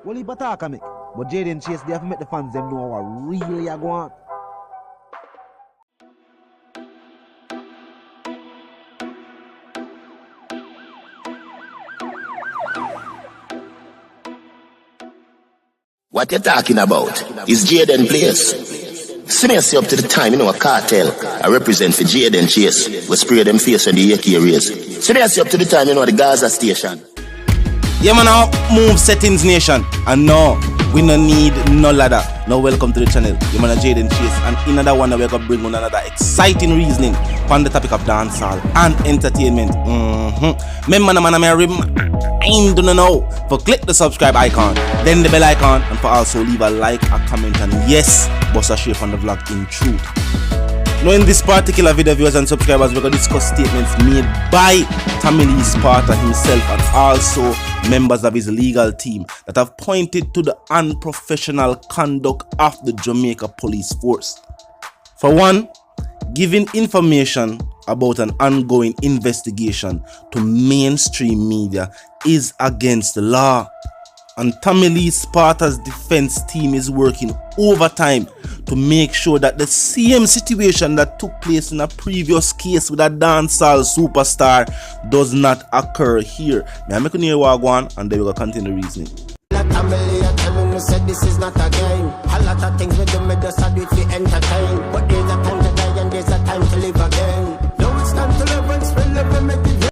Well, he attack me. But Jayden Chase, they have to make the fans them know what really are going on. What you talking about is Jayden place. See me up to the time, a cartel. I represent for Jayden Chase. We spray them face when the AK raise. See me up to the time, the Gaza station. Yeah, man, now move settings nation. And no, we no need no ladder. Now welcome to the channel. Yeah, man, Jayden Chase. And in another one, we're going to bring on another exciting reasoning on the topic of dancehall and entertainment. Remember, man, I don't know. For click the subscribe icon, then the bell icon, and for also leave a like, a comment, and yes, boss a share on the vlog in truth. Now in this particular video, viewers and subscribers, we're going to discuss statements made by Tommy Lee Sparta himself and also members of his legal team that have pointed to the unprofessional conduct of the Jamaica police force. For one, giving information about an ongoing investigation to mainstream media is against the law. And Tommy Lee Sparta's defense team is working overtime to make sure that the same situation that took place in a previous case with a dancehall superstar does not occur here. Now I'm making you walk on and then we're going to continue the reasoning. This is not a game. A lot of things we do, me just do it to entertain. But there's a time to die and there's a time to live again. Now it's time to live and spend live make it.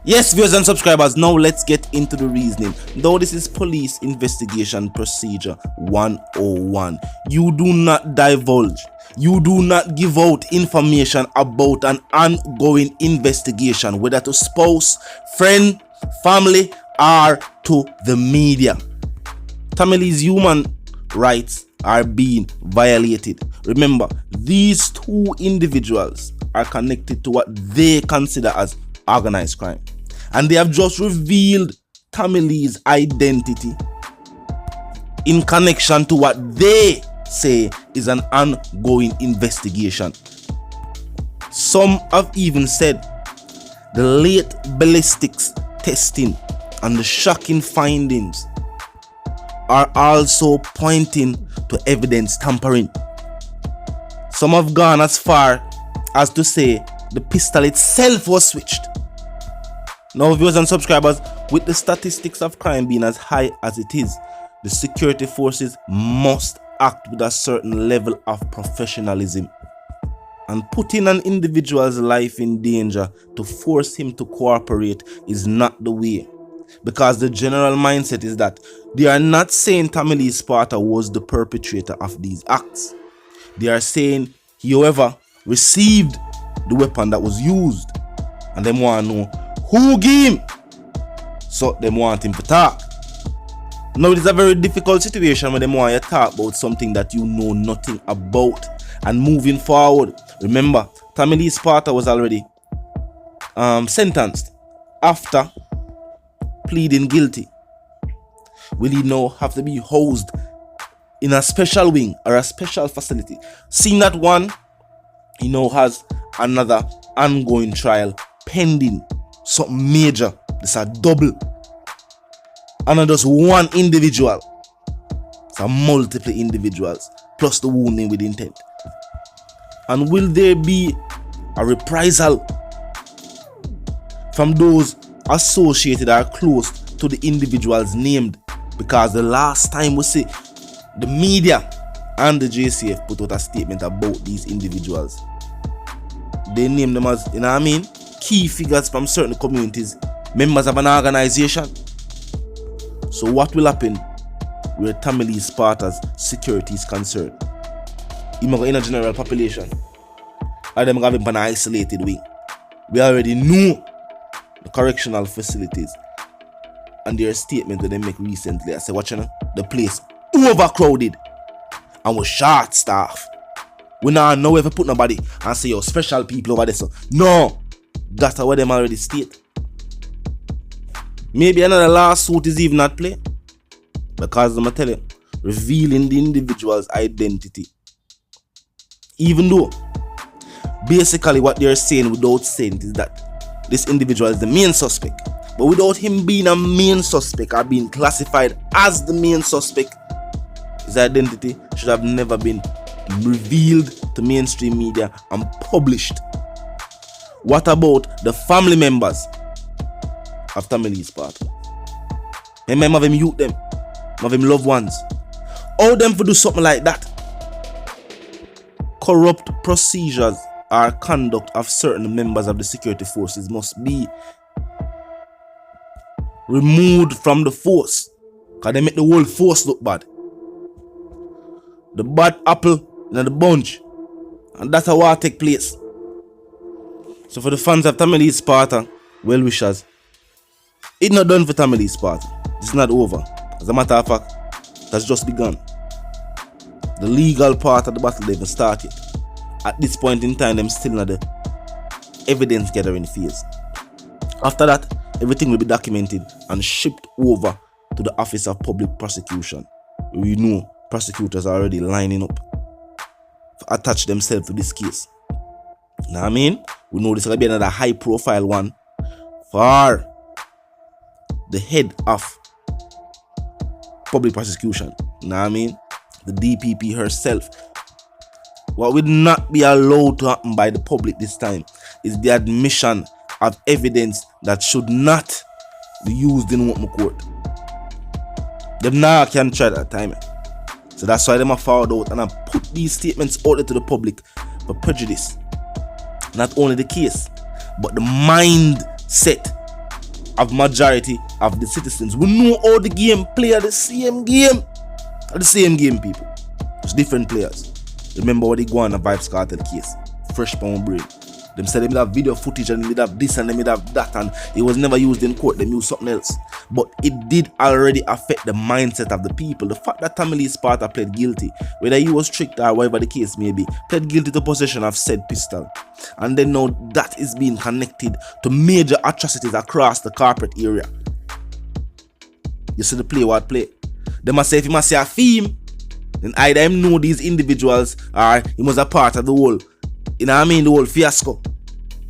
Yes, viewers and subscribers, now let's get into the reasoning. Though this is Police Investigation Procedure 101. You do not divulge, you do not give out information about an ongoing investigation, whether to spouse, friend, family, or to the media. Tommy Lee's human rights are being violated. Remember, these two individuals are connected to what they consider as organized crime. And they have just revealed Tommy Lee's identity in connection to what they say is an ongoing investigation. Some have even said the late ballistics testing and the shocking findings are also pointing to evidence tampering. Some have gone as far as to say the pistol itself was switched. Now, viewers and subscribers, with the statistics of crime being as high as it is, the security forces must act with a certain level of professionalism. And putting an individual's life in danger to force him to cooperate is not the way. Because the general mindset is that they are not saying Tommy Lee Sparta was the perpetrator of these acts. They are saying he, however, received the weapon that was used. And they want to know who gave him. So they want him to talk. Now it is a very difficult situation when they want you to talk about something that you know nothing about. And moving forward, remember, Tommy Lee Sparta was already sentenced after pleading guilty. Will he now have to be housed in a special wing or a special facility? Seeing that one, he now has another ongoing trial pending, something major. It's a double, and not just one individual, it's a multiple individuals plus the wounding with intent. And will there be a reprisal from those associated or close to the individuals named? Because the last time we see the media and the JCF put out a statement about these individuals, they named them as, key figures from certain communities, members of an organization. So what will happen where Tommy Lee Sparta's security is concerned? In a general population, or them having an isolated wing? We already know the correctional facilities and their statement that they make recently. I say, watch the place overcrowded and with short staff. We now know if we put nobody and say your special people over there. So no, that's what them already state. Maybe another lawsuit is even at play, because I'm telling you, revealing the individual's identity, even though basically what they're saying without saying is that this individual is the main suspect, But without him being a main suspect or being classified as the main suspect, his identity should have never been revealed to mainstream media and published. What about the family members of Tommy Lee's part? Remember them youth them, of them loved ones. All them for do something like that. Corrupt procedures or conduct of certain members of the security forces must be removed from the force, because they make the whole force look bad. The bad apple in the bunch, and that's how it take place. So for the fans of Tommy Lee Sparta, well wishers, it's not done for Tommy Lee Sparta. It's not over. As a matter of fact, it has just begun. The legal part of the battle even started. At this point in time, them still in the evidence gathering phase. After that, everything will be documented and shipped over to the Office of Public Prosecution. We know prosecutors are already lining up to attach themselves to this case. You know what I mean? We know this is going to be another high profile one for the head of public prosecution. You know what I mean? The DPP herself. What will not be allowed to happen by the public this time is the admission of evidence that should not be used in open court. Them now can try that time. So that's why them are found out and I put these statements out there to the public for prejudice. Not only the case, but the mindset of majority of the citizens. We know all the game play are the same game. Are the same game, people. It's different players. Remember what they go on a Vibes Cartel case. Fresh pound brain. Them said they made have video footage and they made have this and they made have that and it was never used in court. They used something else. But it did already affect the mindset of the people. The fact that Tommy Lee Sparta pled guilty, whether he was tricked or whatever the case may be, pled guilty to possession of said pistol. And then now that is being connected to major atrocities across the corporate area. You see the play what play. They must say if he must say a theme, then either him know these individuals or he was a part of the whole, you know what I mean, the whole fiasco.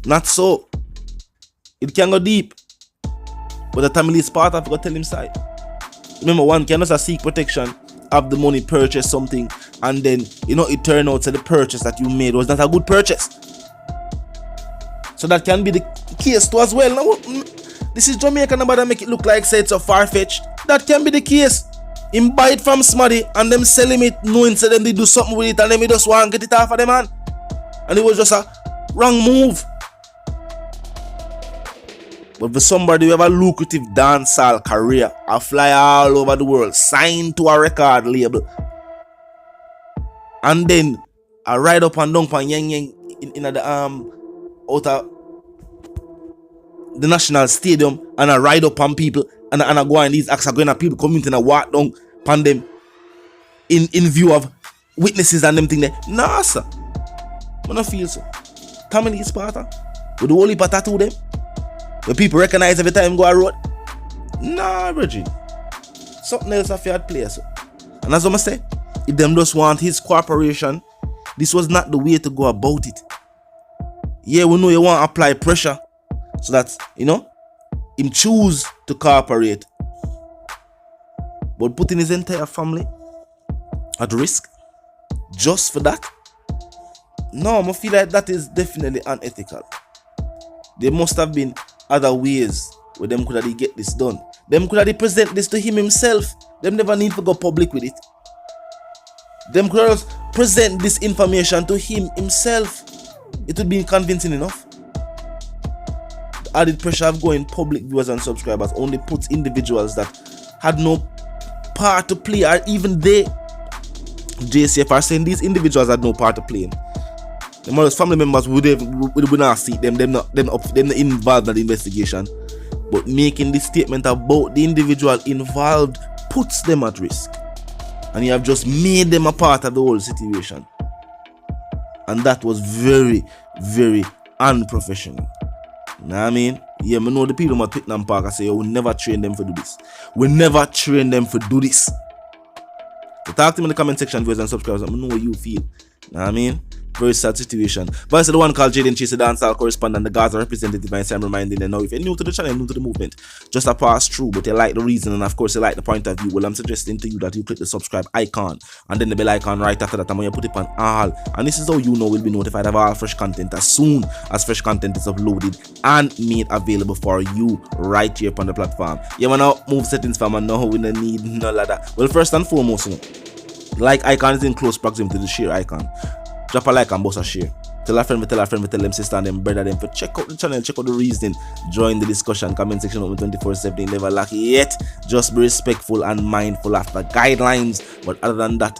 Not so. It can go deep. But the Tommy Lee Sparta, I forgot to tell him side. Remember, one can also seek protection, have the money, purchase something, and then, you know, it turn out that the purchase that you made was not a good purchase. So that can be the case too as well. Now, this is Jamaica, nobody make it look like say it's so far-fetched. That can be the case. Him buy it from somebody and them sell him it, knowing so them they do something with it and them he just want to get it off of them, man. And it was just a wrong move. But for somebody who have a lucrative dancehall career, a fly all over the world, signed to a record label, and then I ride up and down pan yang in the out of the National Stadium and I ride up on people and I go and these acts are going to people coming and I walk down pan them in view of witnesses and them thing there. Nah, sir. I don't feel so. Tommy Lee Sparta with the whole heap of tattoo them. When people recognize every time go a road. Nah, Virgin. Something else I feared play, so. And as I say, if them just want his cooperation, this was not the way to go about it. Yeah, we know you want to apply pressure so that, you know, him choose to cooperate. But putting his entire family at risk just for that? No, I feel like that is definitely unethical. There must have been other ways where them could have get this done. Them could have present this to him himself. Them never need to go public with it. Them could have present this information to him himself. It would be convincing enough. The added pressure of going public, viewers and subscribers only puts individuals that had no part to play, or even they, JCF, are saying these individuals had no part to play in. The most family members would not see them not involved in the investigation. But making this statement about the individual involved puts them at risk. And you have just made them a part of the whole situation. And that was very, very unprofessional. You know what I mean? Yeah, I know the people at Twickenham Park, I say, we never train them for do this. We never train them for do this. So talk to me in the comment section, viewers and subscribers. I know what you feel. You know what I mean? Very sad situation. Voice of the one called Jayden Chase, the dancehall correspondent, the Gaza representative, and I'm reminding you now, if you're new to the channel, new to the movement, just a pass through, but you like the reason and of course you like the point of view, well, I'm suggesting to you that you click the subscribe icon and then the bell icon right after that, and when you put it on all, and this is how you know we'll be notified of all fresh content as soon as fresh content is uploaded and made available for you right here upon the platform. Yeah, man, now move settings fam, and now we don't need none of that. Well, first and foremost, you know, like icon is in close proximity to the share icon. Drop a like and boss a share. Tell a friend, tell them sister and them brother them for check out the channel, check out the reason, join the discussion, comment section open 24/7, never lack yet. Just be respectful and mindful of the guidelines. But other than that,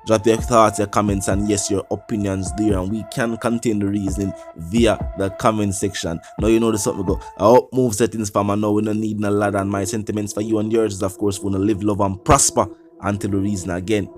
drop your thoughts, your comments, and yes, your opinions there, and we can contain the reasoning via the comment section. Now you know the something go. I hope move settings fam, and now we don't need no ladder, and my sentiments for you and yours is of course we wanna live, love and prosper until the reason again.